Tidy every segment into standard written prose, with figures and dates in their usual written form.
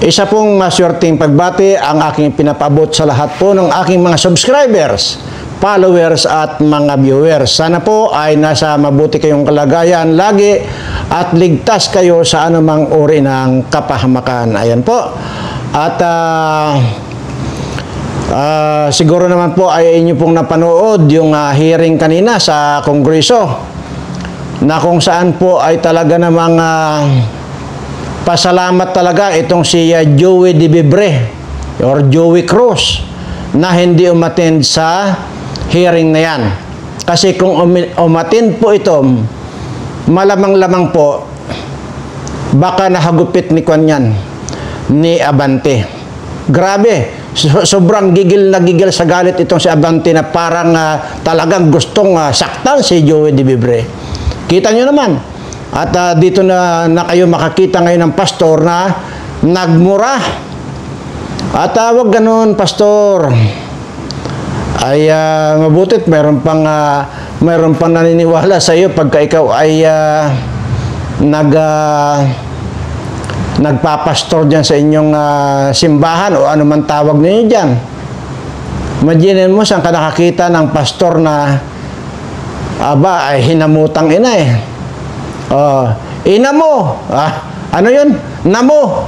Isa pong maswerteng pagbati ang aking pinapabot sa lahat po ng aking mga subscribers, followers at mga viewers. Sana po ay nasa mabuti kayong kalagayan lagi at ligtas kayo sa anumang uri ng kapahamakan. Ayan po. At siguro naman po ay inyo pong napanood yung hearing kanina sa Kongreso na kung saan po ay talaga namang pasalamat talaga itong si Joey De Vibre or Joey Cruz na hindi umattend sa hearing na yan. Kasi kung umattend po ito, malamang-lamang po baka nahagupit ni Kanyan ni Abante. Grabe, sobrang gigil na gigil sa galit itong si Abante na parang talagang gustong saktan si Joey De Vibre. Kita nyo naman. At dito na kayo makakita ngayon ng pastor na nagmura. At wag ganun, pastor. Ay mabutit mayroon pang naniniwala sa iyo pagka ikaw ay nagpapastor diyan sa inyong simbahan o ano man tawag niyo diyan. Imagine mo saan ka nakakita ng pastor na ay hinamutang ina eh. Ina mo. Ano yun? Namo.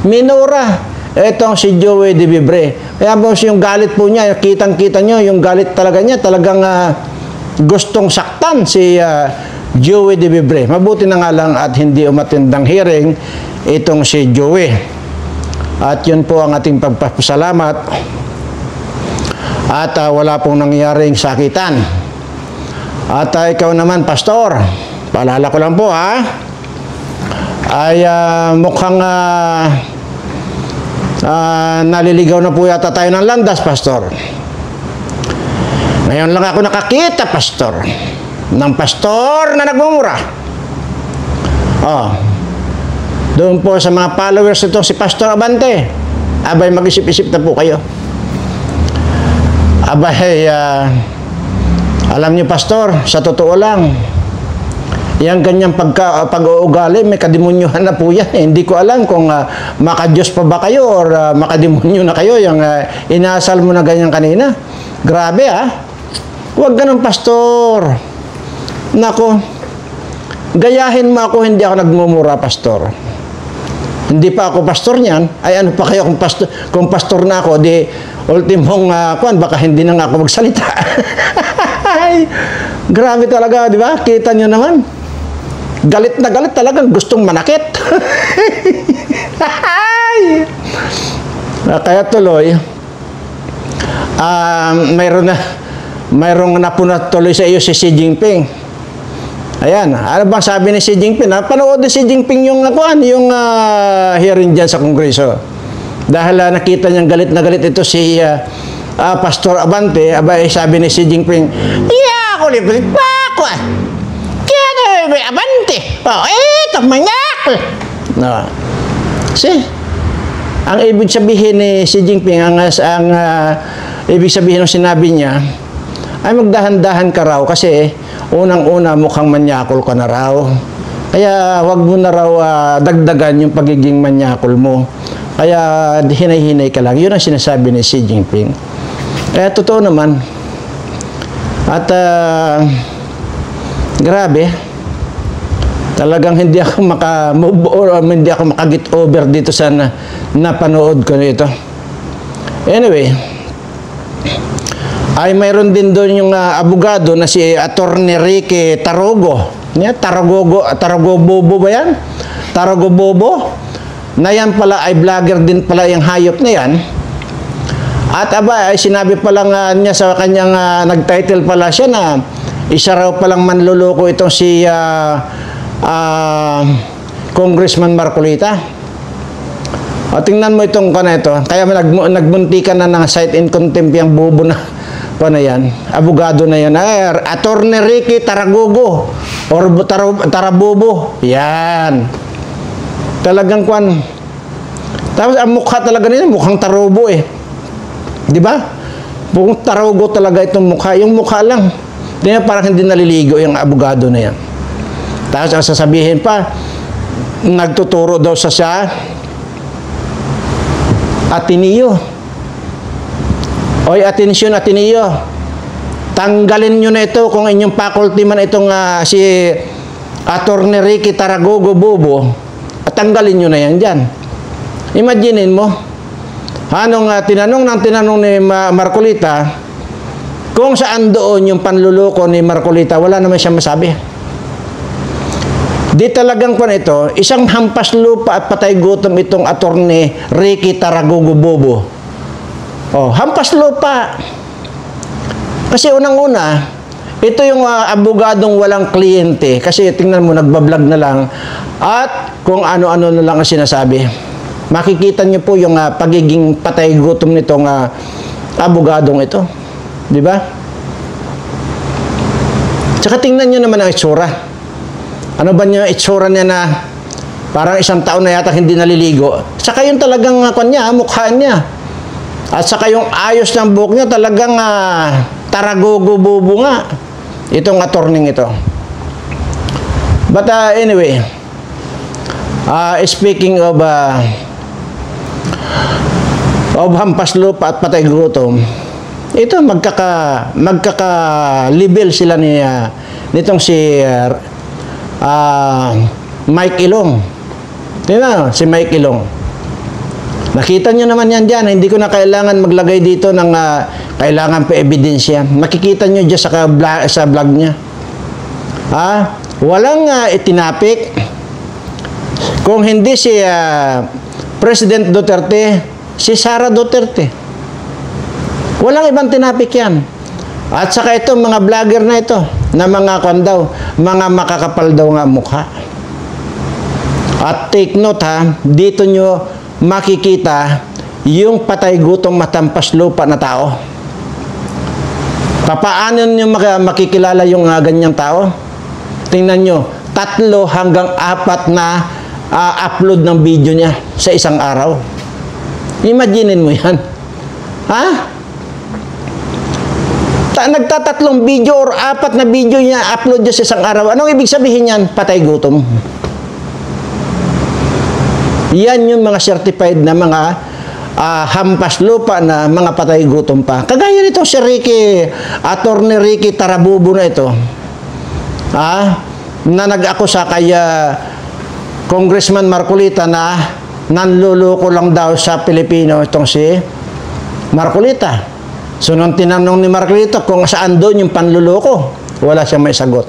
Minura. Etong si Joey De Vibre. Kaya po yung galit po niya, kitang-kita nyo, yung galit talaga niya, talagang gustong saktan si Joey De Vibre. Mabuti na nga lang at hindi umatindang hearing itong si Joey. At yun po ang ating pagpapasalamat. At wala pong nangyaring sakitan. At ikaw naman, pastor, paalala ko lang po ay mukhang naliligaw na po yata tayo ng landas, pastor. Ngayon lang ako nakakita, pastor, ng pastor na nagmumura. Doon po sa mga followers ito si Pastor Abante, abay mag-isip-isip na po kayo. Abay alam niyo, pastor, sa totoo lang, yang ganyang pag-uugali, may kadimonyohan na po yan. Hindi ko alam kung makadiyos pa ba kayo or makademonyo na kayo, yung inasal mo na ganyan kanina. Grabe Huwag ganun, pastor. Nako, gayahin mo ako, hindi ako nagmumura, pastor. Hindi pa ako pastor niyan. Ay ano pa kayo kung pastor na ako, di ultimong baka hindi na nga ako magsalita. Ay, grabe talaga, di ba? Kita nyo naman. Galit na galit talagang gustong manakit. Kaya tuloy, mayroong napunat tuloy sa iyo si Xi Jinping. Ayan, ano bang sabi ni Xi Jinping? Panood ni Xi Jinping yung hearing dyan sa Kongreso. Dahil nakita niyang galit na galit ito si Pastor Abante, abay sabi ni Xi Jinping, ako libre pa ako kaya na may Abante. Ito manyak. Ang ibig sabihin ni Xi Jinping, ang ibig sabihin ng sinabi niya, ay magdahan-dahan ka raw kasi unang-una mukhang manyakol ka na raw. Kaya wag mo na raw dagdagan yung pagiging manyakol mo. Kaya hinay-hinay ka lang. Yun ang sinasabi ni Xi Jinping. Kaya totoo naman. At grabe. Talagang hindi ako maka-move or hindi ako maka-get over dito sa napanood ko nito. Anyway, ay mayroon din doon yung abogado na si Attorney Ricky Tarugo. Tarugo-bobo ba yan? Tarugo-bobo? Na yan pala ay vlogger din pala yung hayop na yan. At ay sinabi pala niya sa kanyang nag-title pala siya na isa raw palang manluloko itong si Congressman Marcolita. Tingnan mo itong ito. Kaya nagbuntikan na ng cite in contempt yung bobo na yan. Abogado na yan. Attorney Ricky Taragogo or Tarabobo. Yan. Talagang tapos ang mukha talaga nila, mukhang tarobo Di ba? Mukhang tarogo talaga itong mukha. Yung mukha lang. Parang hindi naliligo yung abogado na yan. Tapos ang sasabihin pa, nagtuturo daw sa siya Ateneo. Oy, atensyon Ateneo. Tanggalin nyo na ito kung inyong faculty man itong si Attorney Ricky Taragogo Bobo. At tanggalin nyo na yan dyan. Imaginin mo, tinanong ni Marcolita, kung saan doon yung panluloko ni Marcolita, wala naman siya masabi. Di talagang ito, isang hampas lupa at patay gutom itong Attorney Ricky Taragogo Bobo. Oh, hampas lupa. Kasi unang-una, ito yung abogadong walang kliyente. Kasi tingnan mo, nagbablog na lang. At kung ano-ano na lang ang sinasabi. Makikita nyo po yung pagiging patay gutom nitong abogadong ito. Di ba? Tsaka tingnan nyo naman ang itsura. Ano ba yung itsura niya na parang isang taon na yata hindi naliligo? Tsaka yung talagang mukha niya. At saka yung ayos ng buhok niya talagang Taragogo Bobo nga. Itong attorney ito. But anyway, speaking of hampas lupa at patay gutom, ito magkaka-level sila nitong si Mike Ilong. Tingnan, si Mike Ilong. Nakita nyo naman yan dyan. Hindi ko na kailangan maglagay dito ng kailangan pa ebidensya. Makikita nyo dyan sa vlog niya. Walang itinapik. Kung hindi si President Duterte, si Sara Duterte. Walang ibang tinapik yan. At saka ito, mga vlogger na ito, na mga mga makakapal daw nga mukha. At take note dito nyo makikita yung patay gutom matampas lupa na tao. Paano nyo makikilala yung ganyang tao? Tingnan nyo, 3 hanggang 4 na upload ng video niya sa isang araw. Imaginin mo yan. Nagtatatlong video or 4 na video niya upload niya sa isang araw. Anong ibig sabihin yan? Patay gutom. Yan yung mga certified na mga hampas lupa na mga patay gutom pa. Kagaya nito si Attorney Ricky Tarabobo na ito. Na nag-akusa kay Congressman Marcolita na nanluloko lang daw sa Pilipino itong si Marcolita. So nung tinanong ni Marcolita kung saan doon yung panluloko, wala siyang may sagot.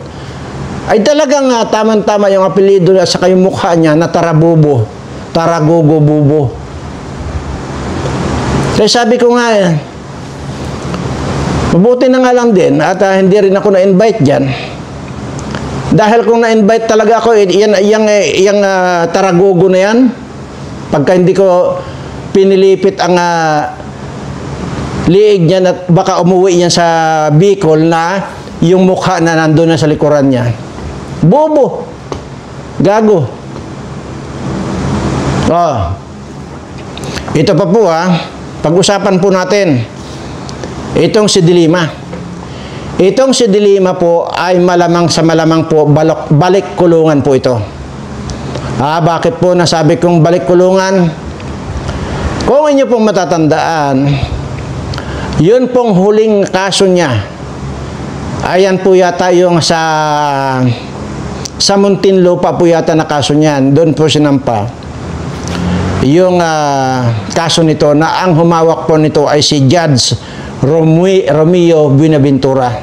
Ay talagang tama-tama yung apelido at saka yung mukha niya na Tarabobo. Taragogo Bobo. Kaya sabi ko nga, mabuti na nga lang din at hindi rin ako na-invite dyan. Dahil kung na-invite talaga ako, yung Taragogo na yan, pagka hindi ko pinilipit ang liig niya at baka umuwi yan sa Bicol na yung mukha na nandun na sa likuran niya. Bobo. Gago. Ito pa po pag-usapan po natin itong si Dilima. Itong si Dilima po ay malamang sa malamang po balik kulungan po ito. Bakit po nasabi kong balik kulungan? Kung inyo pong matatandaan, yun pong huling kaso niya, ayan po yata yung sa Muntinlupa po yata na kaso niyan. Doon po sinampa yung kaso nito na ang humawak po nito ay si Judge Romeo Buenaventura.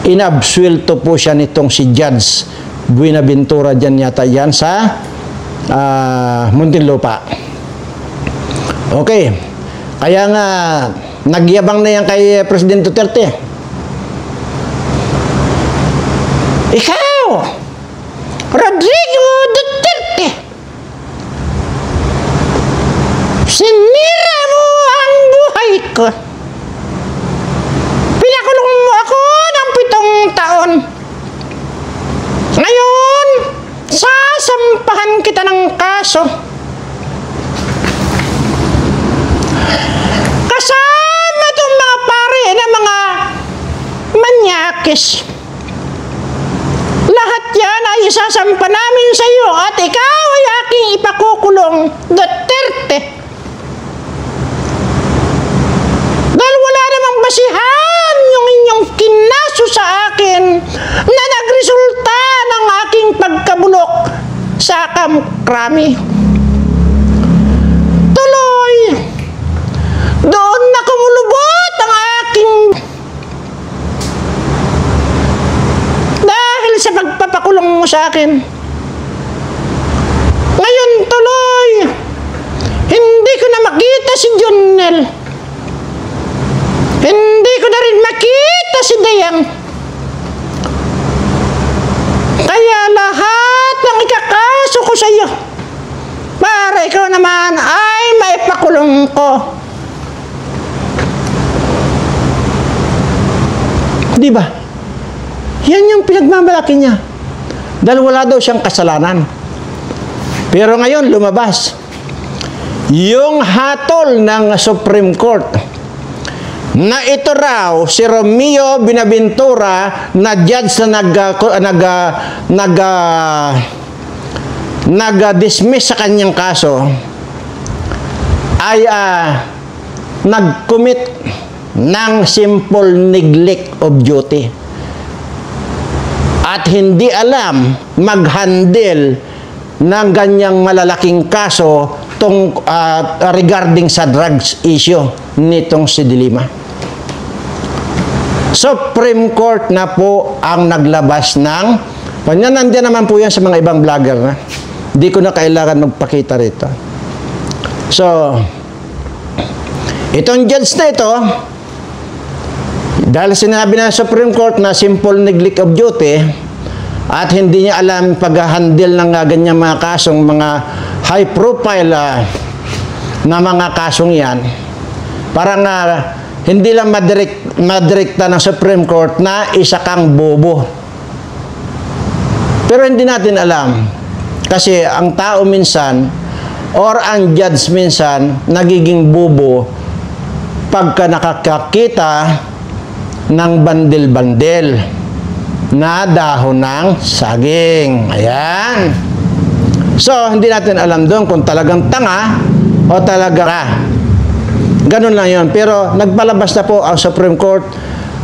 Inabsuelto po siya nitong si Judge Buenaventura dyan yata yan sa Muntinlupa. Okay. Kaya nga nagyabang na yan kay President Duterte. Ikaw, Rodrigo Duterte, sinira mo ang buhay ko. Pinakulong mo ako ng 7 taon. Ngayon, sasampahan kita ng kaso. Kasama itong mga pare na mga manyakis. Lahat yan ay isasampa namin sa iyo at ikaw ay aking ipakukulong, Duterte. basihan yung inyong kinaso sa akin na nagresulta ng aking pagkabulok sa krami. Tuloy, doon na kumulubot ang aking dahil sa pagpapakulong mo sa akin. Ngayon tuloy, hindi ko na makita si Jonel. Hindi ko na rin makita si Dayang. Kaya lahat ng ikakaso ko sa iyo para ikaw naman ay maipakulong ko. Di ba? Yan yung pinagmamalaki niya. Dahil wala daw siyang kasalanan. Pero ngayon lumabas yung hatol ng Supreme Court na ito raw si Romeo Binaventura na judge na nag-dismiss sa kanyang kaso ay nag-commit ng simple neglect of duty at hindi alam mag-handle ng ganyang malalaking kaso regarding sa drugs issue nitong si De Lima. Supreme Court na po ang naglabas ng nandiyan naman po yan sa mga ibang vlogger na. Hindi ko na kailangan magpakita rito. So, itong judge na ito, dahil sinabi ng Supreme Court na simple neglect of duty at hindi niya alam pag-handle ng ganyang mga kasong mga high profile na mga kasong yan, parang hindi lang madirekta ng Supreme Court na isa kang bobo. Pero hindi natin alam. Kasi ang tao minsan, or ang judge minsan, nagiging bobo pagka nakakakita ng bandil-bandil na dahon ng saging. Ayan. So, hindi natin alam doon kung talagang tanga o talaga ganun lang yun. Pero nagpalabas na po ang Supreme Court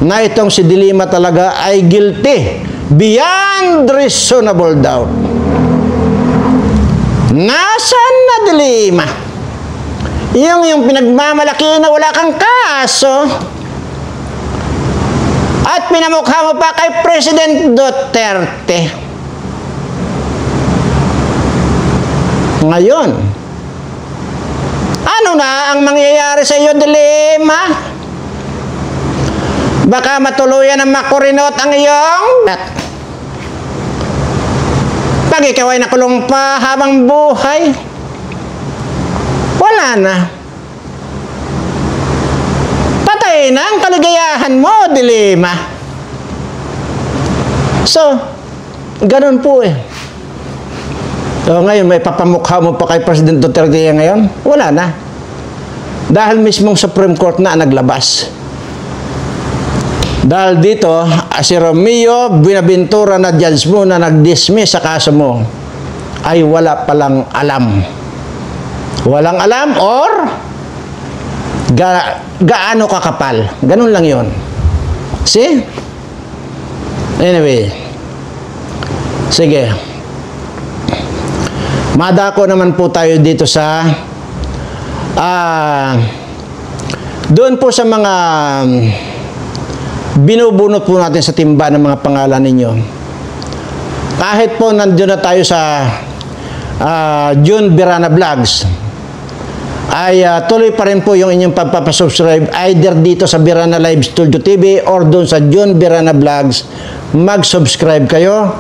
na itong si De Lima talaga ay guilty beyond reasonable doubt. Nasaan na De Lima? Yung pinagmamalaki na wala kang kaso at pinamukha mo pa kay President Duterte. Ngayon, ano na ang mangyayari sa iyo, De Lima? Baka matuluyan na makurinot ang iyong pag ikaw ay nakulong pa habang buhay, wala na. Patay na ang kaligayahan mo, De Lima. So, ganun po eh. So, ngayon, may papamukha mo pa kay President Duterte ngayon? Wala na. Dahil mismong Supreme Court na naglabas. Dahil dito, si Romeo Binaventura na judge mo na nag-dismiss sa kaso mo ay wala palang alam. Walang alam or gaano kakapal. Ganun lang yon. See? Anyway. Sige. Madako naman po tayo dito sa doon po sa mga binubunot po natin sa timba ng mga pangalan ninyo. Kahit po nandiyon na tayo sa June Birana Vlogs, ay tuloy pa rin po yung inyong pagpapasubscribe either dito sa Birana Live Studio TV or doon sa June Birana Vlogs. Mag-subscribe kayo.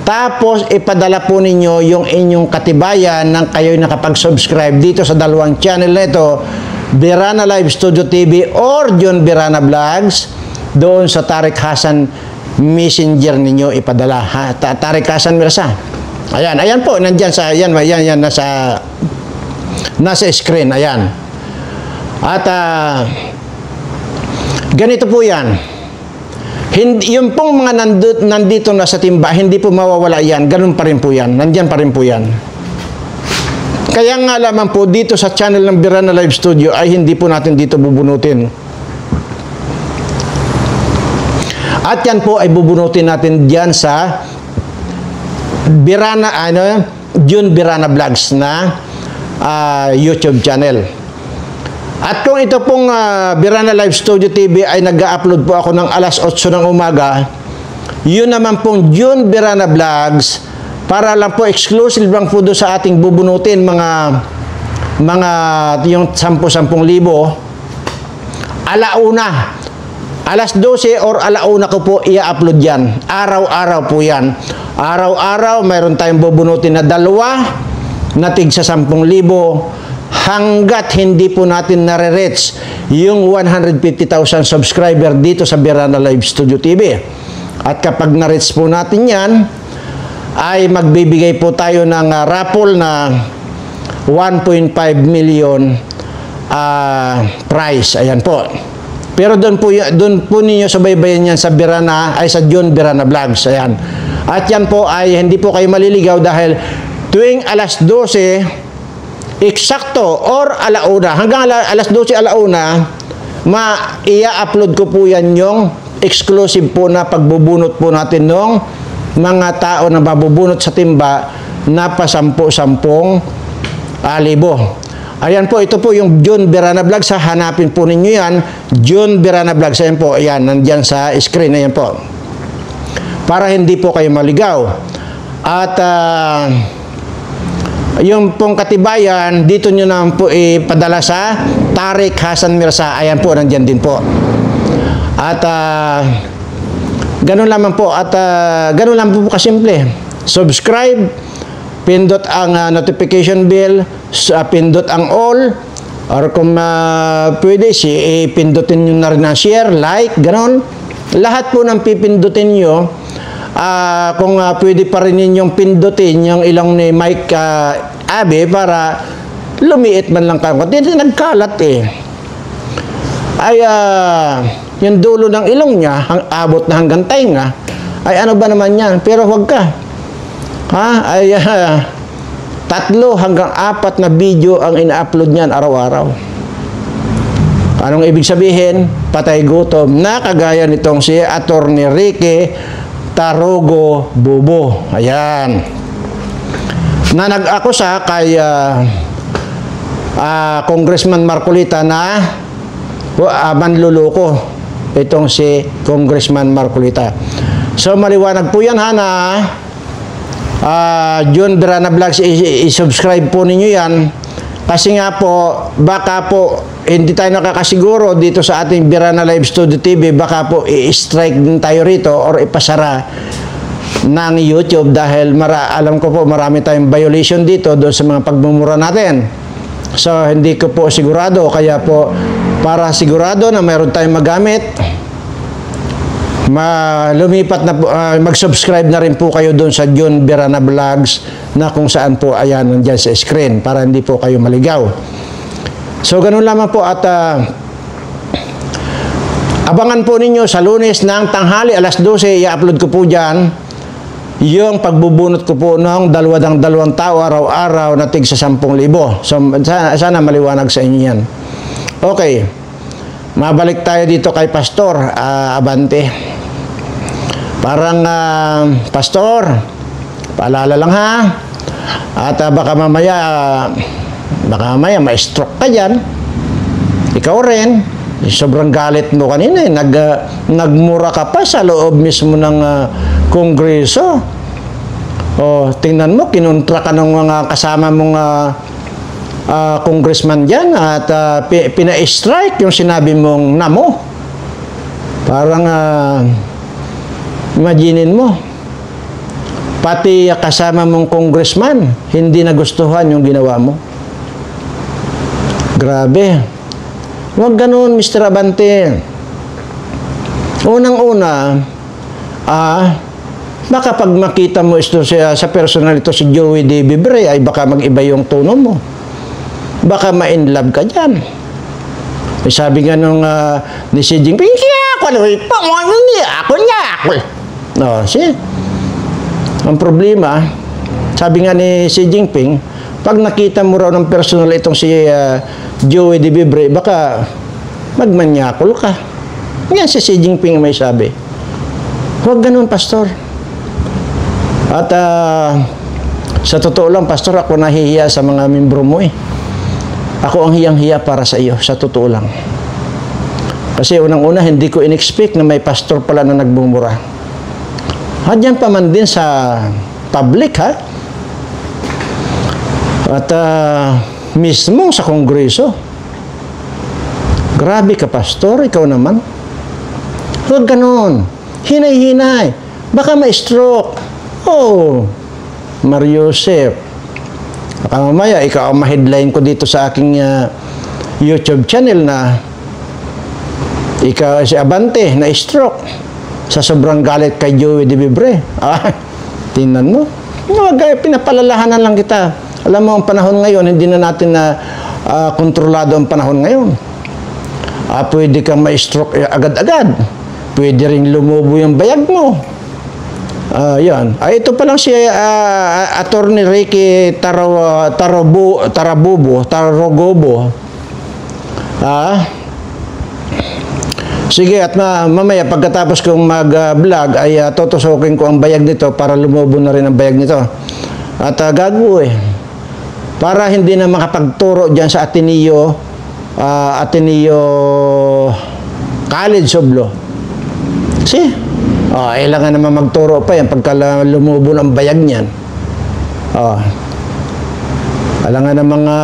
Tapos ipadala po ninyo yung inyong katibayan ng kayo'y nakapag-subscribe dito sa dalawang channel na ito, Birana Live Studio TV or June Birana Vlogs. Doon sa Tariq Hassan Messenger ninyo ipadala. Tariq Hassan Mirza. Ayan, ayan po, nandiyan sa, ayan, nasa screen, ayan. At, ganito po yan. Yung pong mga nandito na sa timba, hindi po mawawala yan. Ganun pa rin po yan. Nandiyan pa rin po yan. Kaya nga lamang po dito sa channel ng Birana Live Studio ay hindi po natin dito bubunutin. At yan po ay bubunutin natin diyan sa June Birana Vlogs na YouTube channel. At kung ito pong Birana Live Studio TV ay nag-upload po ako ng alas 8 ng umaga, yun naman pong June Birana Vlogs, para lang po exclusive lang po doon sa ating bubunutin mga yung 10,000 alauna, alas 12 or alauna ko po i-upload yan. Araw-araw po yan. Araw-araw mayroon tayong bubunutin na dalawa na tig sa 10,000 hanggat hindi po natin nare-reach yung 150,000 subscriber dito sa Birana Live Studio TV. At kapag na-reach po natin yan, ay magbibigay po tayo ng raffle na 1.5 million prize. Ayan po. Pero doon po ninyo subaybayan yan sa June Birana Vlogs. Ayan. At yan po ay hindi po kayo maliligaw dahil tuwing alas 12 eksakto or alauna, hanggang alas 12 alauna, ia-upload ko po yan yung exclusive po na pagbubunot po natin ng mga tao na mabubunot sa timba na pa 10,000 libo. Ayan po, ito po yung June Birana Vlogs. Hanapin po ninyo yan, June Birana Vlogs. Ayan po, ayan, nandyan sa screen. Ayan po. Para hindi po kayo maligaw. At yung pong katibayan, dito nyo naman po ipadala sa Tariq Hasan Mirza. Ayan po, nandyan din po. At ganun lamang po. At ganun lang po kasimple. Subscribe, pindot ang notification bell, pindot ang all, or kung pwede, pindutin nyo na rin ang share, like, ganon. Lahat po ng pipindutin nyo, kung pwede pa rin ninyong pindutin yung ilong ni Mike Abe para lumiit man lang kayo. Hindi nagkalat Ay, yung dulo ng ilong niya, abot na hanggang tainga, ay ano ba naman yan? Pero huwag ka. Ay 3 hanggang 4 na video ang ina-upload niyan araw-araw. Anong ibig sabihin? Patay gutom na kagaya nitong si Attorney Ricky Tarugo Bubo. Ayan. Na nag-akusa kay Congressman Marcolita na manluloko itong si Congressman Marcolita. So maliwanag po yan na June Birana Vlogs, i-subscribe po ninyo yan kasi nga po baka po hindi tayo nakakasiguro dito sa ating Birana Live Studio TV, baka po i-strike din tayo rito or ipasara ng YouTube dahil alam ko po marami tayong violation dito doon sa mga pagmumura natin. So hindi ko po sigurado, kaya po para sigurado na mayroon tayong magamit, lumipat na po, mag-subscribe na rin po kayo doon sa June Birana Vlogs na kung saan po ayan nandyan sa screen para hindi po kayo maligaw. So ganun lamang po at abangan po ninyo sa Lunes ng tanghali alas 12 i-upload ko po dyan yung pagbubunot ko po ng 2 tao araw-araw na tig sa 10,000. So sana maliwanag sa inyo yan. Okay, mabalik tayo dito kay Pastor Abante. Parang, Pastor, paalala lang ha. At baka mamaya ma-stroke ka dyan. Ikaw rin. Sobrang galit mo kanina. Nagmura ka pa sa loob mismo ng Kongreso. O, tingnan mo, kinontra ka ng mga kasama mong congressman dyan at pina-strike yung sinabi mong namo. Parang, imaginin mo, pati kasama mong congressman, hindi nagustuhan yung ginawa mo. Grabe. Huwag ganun, Mr. Abante. Unang-una, baka pag makita mo ito sa personal ito si Joey D. Bibre, ay baka mag-iba yung tono mo. Baka ma-inlove ka dyan. Sabi nga nung ni Xi Jinping, ako niya. No, ang problema, sabi nga ni Xi Jinping, pag nakita mo raw ng personal itong si Joey D. Bibre, baka magmanyakol ka. Yan si Xi Jinping may sabi. Huwag ganun, pastor. At sa totoo lang, pastor, ako nahihiya sa mga membro mo eh. Ako ang hiyang-hiya para sa iyo, sa totoo lang. Kasi unang-una, hindi ko in-expect na may pastor pala na nagbumura. Hadyan pa man din sa public, ha? At mismo sa kongreso. Grabe ka, pastor, ikaw naman. Huwag ganun. Hinay-hinay. Baka ma-stroke. Oh, Mariusep. Baka mamaya, ikaw ang ma-headline ko dito sa aking YouTube channel na ikaw si Abante na stroke sa sobrang galit kay Joey Dibibre. Tingnan mo. Pinapalalahanan lang kita. Alam mo, ang panahon ngayon, hindi na natin na kontrolado ang panahon ngayon. Pwede kang ma-stroke agad-agad. Pwede rin lumubo yung bayag mo. Yan. Ito pa lang si Attorney Ricky Taragobo. Sige, at mamaya pagkatapos kong mag-vlog ay tutusukin ko ang bayag nito para lumubo na rin ang bayag nito. At para hindi na makapagturo dyan sa Ateneo College of Law. See? Kailangan naman magturo pa yan pagka lumubo ng bayag niyan. Kailangan ng mga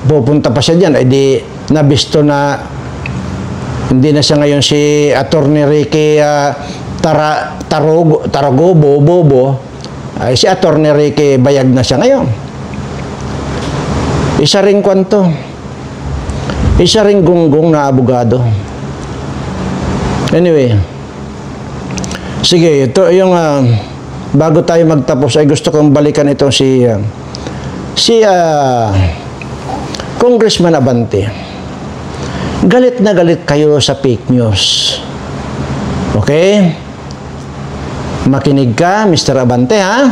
pupunta pa siya dyan, ay di nabisto na hindi na siya ngayon si Attorney Ricky Taragobo, ay si Attorney Ricky Bayag na siya ngayon. Isa ring kwanto. Isa ring gunggong na abogado. Anyway, sige, ito yung bago tayo magtapos ay gusto kong balikan ito si Congressman Abante. Galit na galit kayo sa fake news. Okay? Makinig ka, Mr. Abante, ha?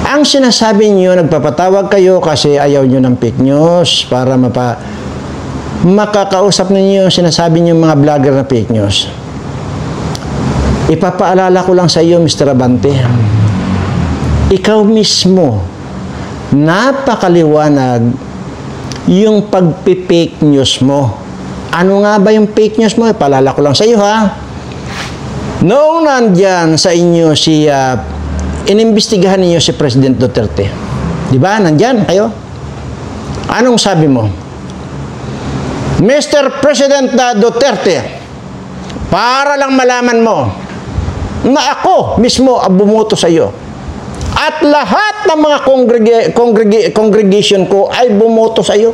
Ang sinasabi niyo, nagpapatawag kayo kasi ayaw niyo ng fake news para makakausap ninyo yung sinasabi niyo mga vlogger na fake news. Ipapaalala ko lang sa iyo, Mr. Abante, ikaw mismo, napakaliwanag yung pagpipake news mo. Ano nga ba yung fake news mo? Ipaalala ko lang sa iyo, ha? Noong nandyan sa inyo inimbestigahan ninyo si President Duterte. Di ba? Nandyan kayo? Anong sabi mo? Mr. President Duterte, para lang malaman mo na ako mismo ang bumoto sa iyo. At lahat ng mga congregation ko ay bumoto sa iyo.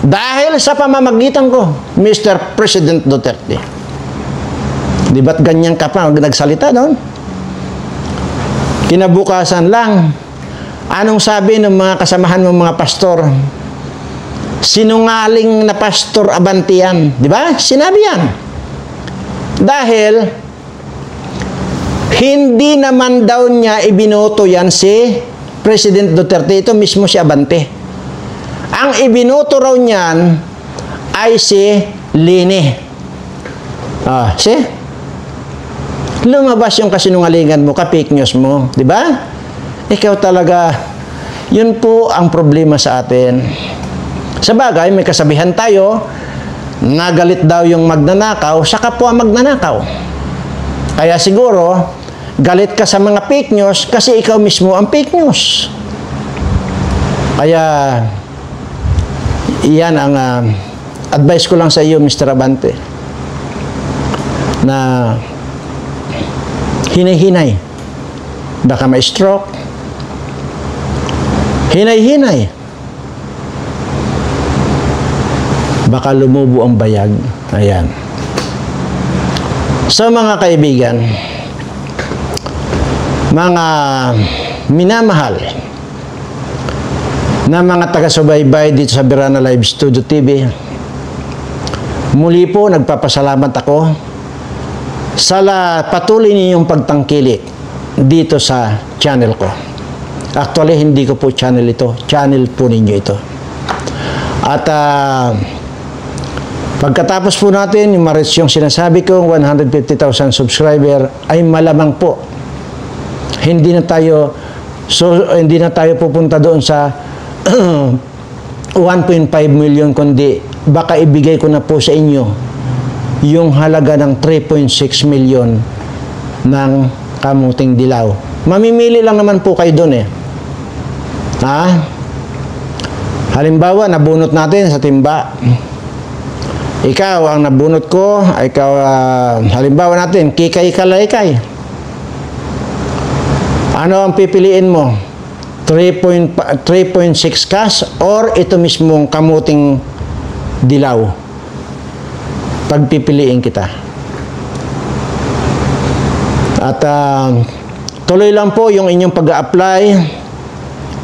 Dahil sa pamamagitan ko, Mr. President Duterte. Di ba't ganyan ka pa nagsalita doon? Kinabukasan lang, anong sabi ng mga kasamahan mong mga pastor? Sinungaling na Pastor Abante yan. Di ba? Sinabi yan. Dahil hindi naman daw niya ibinoto yan si President Duterte. Ito mismo si Abante. Ang ibinoto raw niyan ay si Lini. See? Lumabas yung kasinungalingan mo, ka-fake news mo. Di ba? Ikaw talaga, yun po ang problema sa atin. Sa bagay, may kasabihan tayo, nagalit daw yung magnanakaw sa kapwa magnanakaw. Kaya siguro, galit ka sa mga fake news kasi ikaw mismo ang fake news. Kaya, iyan ang advice ko lang sa iyo, Mr. Abante, na hinay-hinay. Baka may stroke. Hinay-hinay. Baka lumubo ang bayag. Ayan. So mga kaibigan, mga minamahal na mga taga-subaybay dito sa Birana Live Studio TV, muli po nagpapasalamat ako sa patuloy ninyong pagtangkilik dito sa channel ko. Actually, hindi ko po channel ito. Channel po ninyo ito. At Pagkatapos po natin, ma-reach yung sinasabi ko, 150,000 subscriber, ay malamang po. Hindi na tayo pupunta doon sa 1.5 million, kundi baka ibigay ko na po sa inyo yung halaga ng 3.6 million ng kamuting dilaw. Mamimili lang naman po kayo doon eh. Ha? Halimbawa, nabunot natin sa timba. Ikaw ang nabunot ko, halimbawa natin, kikay kalaykay. Ano ang pipiliin mo? 3.6 cash or ito mismong kamuting dilaw? Pagpipiliin kita. At tuloy lang po yung inyong pag-a-apply,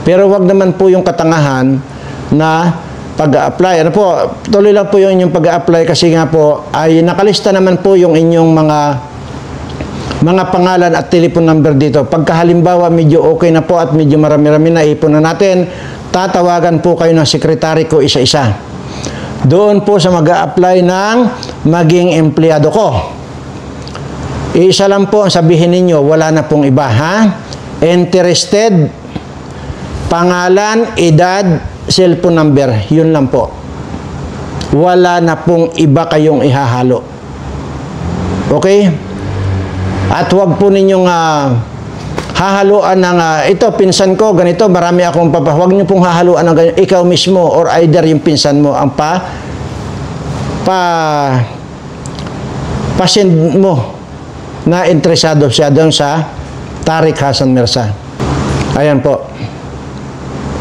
pero wag naman po yung katangahan na pag-a-apply. Ano po, tuloy lang po yung inyong pag-a-apply kasi nga po ay nakalista naman po yung inyong mga pangalan at telephone number dito. Pagka halimbawa medyo okay na po at medyo marami-rami na ipon na natin, tatawagan po kayo ng sekretary ko isa-isa. Doon po sa mag-a-apply ng maging empleyado ko. Isa lang po ang sabihin ninyo, wala na pong iba, ha? Interested, pangalan, edad, cellphone number, yun lang po. Wala na pong iba kayong ihahalo. Okay? At huwag po ninyong hahaluan ng, ito, pinsan ko, ganito, marami akong huwag niyo pong hahaluan ng ganito, ikaw mismo or either yung pinsan mo ang pasend mo na interesado siya doon sa Tariq Hassan Mirza. Ayan po.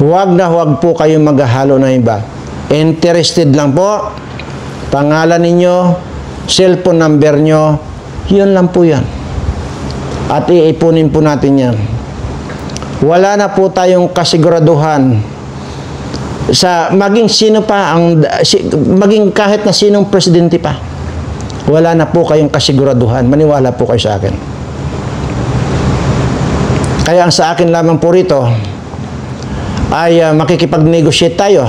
Huwag po kayong maghahalo ng iba. Interested lang po, pangalan ninyo, cellphone number nyo, yun lang po yan. At iipunin po natin yan. Wala na po tayong kasiguraduhan sa maging sino pa, maging kahit na sinong presidente pa. Wala na po kayong kasiguraduhan. Maniwala po kayo sa akin. Kaya ang sa akin lamang po rito ay makikipag-negotiate tayo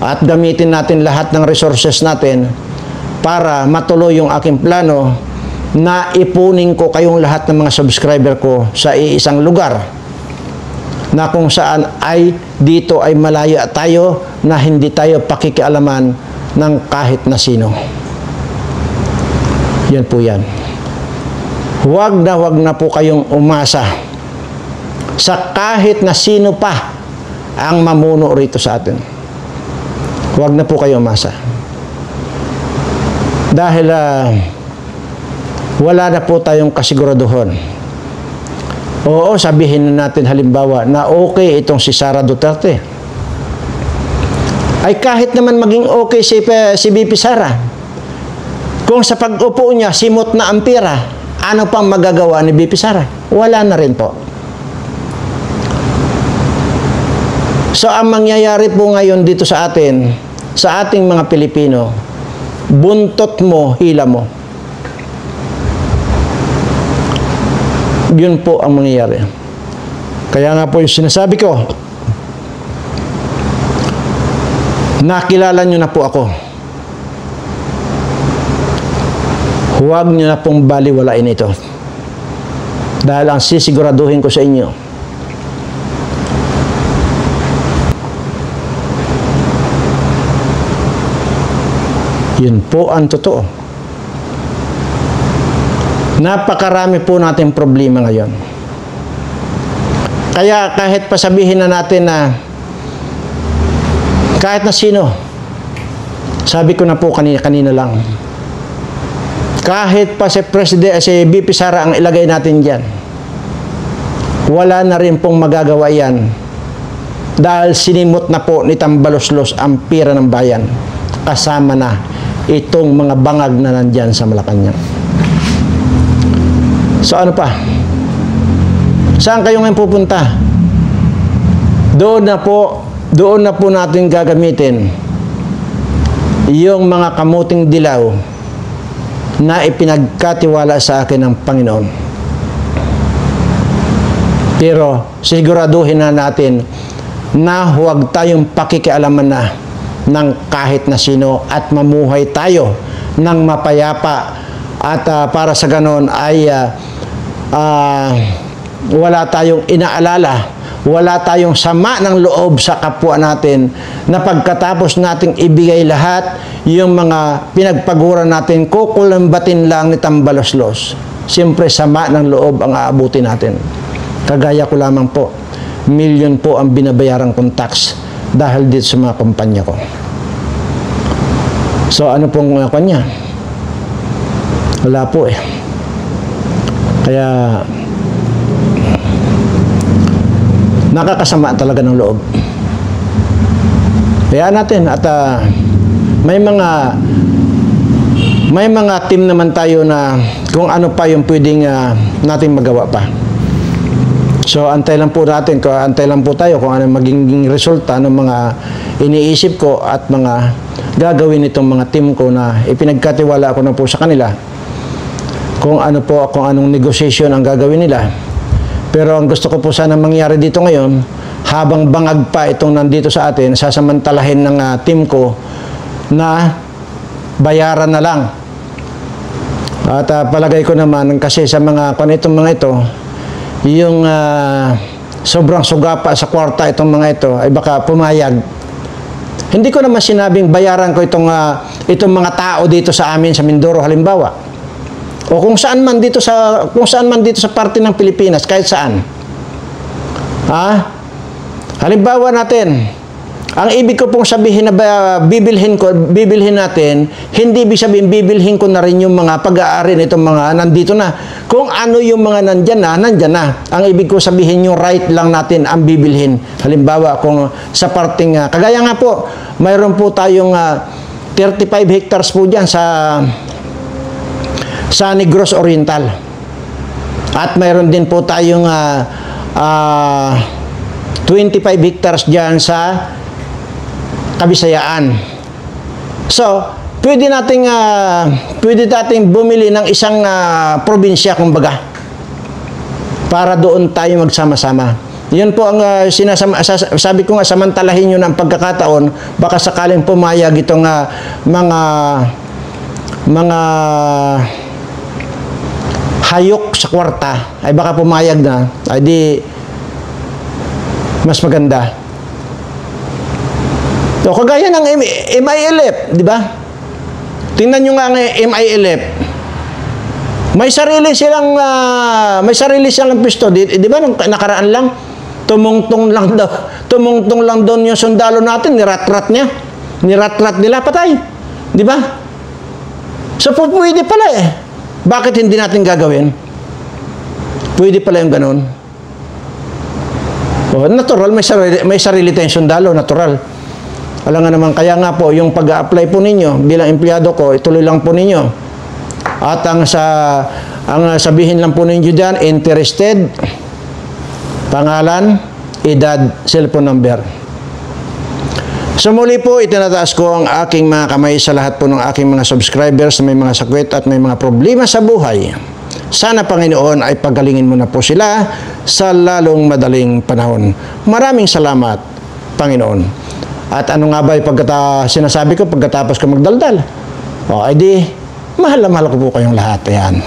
at gamitin natin lahat ng resources natin para matuloy yung aking plano na ipunin ko kayong lahat ng mga subscriber ko sa iisang lugar na kung saan ay dito ay malaya tayo na hindi tayo pakikialaman ng kahit na sino. Yan po yan. Huwag na po kayong umasa sa kahit na sino pa ang mamuno rito sa atin. Huwag na po kayo umasa. Dahil wala na po tayong kasiguraduhan. Oo, sabihin na natin halimbawa na okay itong si Sara Duterte. Ay kahit naman maging okay si VP Sara, kung sa pag-upo niya, simot na ang pera, ano pang magagawa ni VP Sara? Wala na rin po. So, ang mangyayari po ngayon dito sa atin, sa ating mga Pilipino, buntot mo, hila mo. Yun po ang mangyayari. Kaya nga po yung sinasabi ko, nakilala nyo na po ako. Huwag nyo na pong baliwalain ito. Dahil ang sisiguraduhin ko sa inyo, yun po ang totoo. Napakarami po nating problema ngayon. Kaya kahit pasabihin na natin na kahit na sino, sabi ko na po kanina lang, kahit pa si VP Sara ang ilagay natin dyan, wala na rin pong magagawa yan dahil sinimot na po ni Tambaloslos ang pira ng bayan kasama na itong mga bangag na nandyan sa Malacanang. So ano pa? Saan kayo ngayon pupunta? Doon na po natin gagamitin yung mga kamuting dilaw na ipinagkatiwala sa akin ng Panginoon. Pero siguraduhin na natin na huwag tayong pakikialaman na ng kahit na sino at mamuhay tayo ng mapayapa at para sa ganon ay wala tayong inaalala, wala tayong sama ng loob sa kapwa natin na pagkatapos nating ibigay lahat yung mga pinagpaguran natin, kukulambatin lang ni tambaloslos. Siyempre sama ng loob ang aabuti natin. Kagaya ko lamang po, milyon po ang binabayaran kong tax dahil dito sa mga kumpanya ko. So ano pong kanya? Wala po eh. Kaya nakakasama talaga ng loob. Kaya natin at may mga team naman tayo na kung ano pa yung pwedeng natin magawa pa. So antay lang po natin, antay lang po tayo kung ano magiging resulta ng mga iniisip ko at mga gagawin itong mga team ko na ipinagkatiwala ko na po sa kanila. Kung ano po, kung anong negotiation ang gagawin nila. Pero ang gusto ko po sana mangyari dito ngayon, habang bangag pa itong nandito sa atin, sasamantalahin ng team ko na bayaran na lang. At palagay ko naman, kasi sa mga itong mga ito, yung sobrang sugapa sa kwarta itong mga ito, ay baka pumayag. Hindi ko naman sinabing bayaran ko itong mga tao dito sa amin sa Mindoro halimbawa. O kung saan man dito sa parte ng Pilipinas, kahit saan. Halimbawa natin, ang ibig ko pong sabihin na bibilhin natin, hindi ibig sabihin bibilhin ko na rin yung mga pag-aari nitong mga nandito na. Kung ano yung mga nandyan na. Ang ibig ko sabihin yung right lang natin ang bibilhin. Halimbawa, kung sa parting, kagaya nga po, mayroon po tayong 35 hectares po dyan sa Negros Oriental. At mayroon din po tayong 25 hectares dyan sa Kabisayaan. So, pwede nating bumili ng isang probinsya, kumbaga, para doon tayo magsama-sama. Yun po ang sabi ko nga, samantalahin yun ang pagkakataon, baka sakaling pumayag itong mga hayok sa kwarta, ay baka pumayag na, ay di mas maganda. So, kagaya ng MILF, di ba? Tingnan nyo nga ang MILF. May sarili silang pisto. Di ba nung nakaraan lang, tumungtong lang doon yung sundalo natin, nirat-rat nila, patay. Di ba? So, pwede pala eh. Bakit hindi natin gagawin? Pwede pala yung ganun. Natural, may sarili tayong sundalo, natural. Alam nga naman, kaya nga po, yung pag-a-apply po ninyo bilang empleyado ko, ituloy lang po ninyo. At ang sabihin lang po ninyo dyan, interested, pangalan, edad, cellphone number. So muli po, itinataas ko ang aking mga kamay sa lahat po ng aking mga subscribers na may mga sakwet at may mga problema sa buhay. Sana, Panginoon, ay pagalingin mo na po sila sa lalong madaling panahon. Maraming salamat, Panginoon. At ano nga ba sinasabi ko pagkatapos ko magdaldal? O, edi, mahal na mahal ko po kayong lahat. Ayan.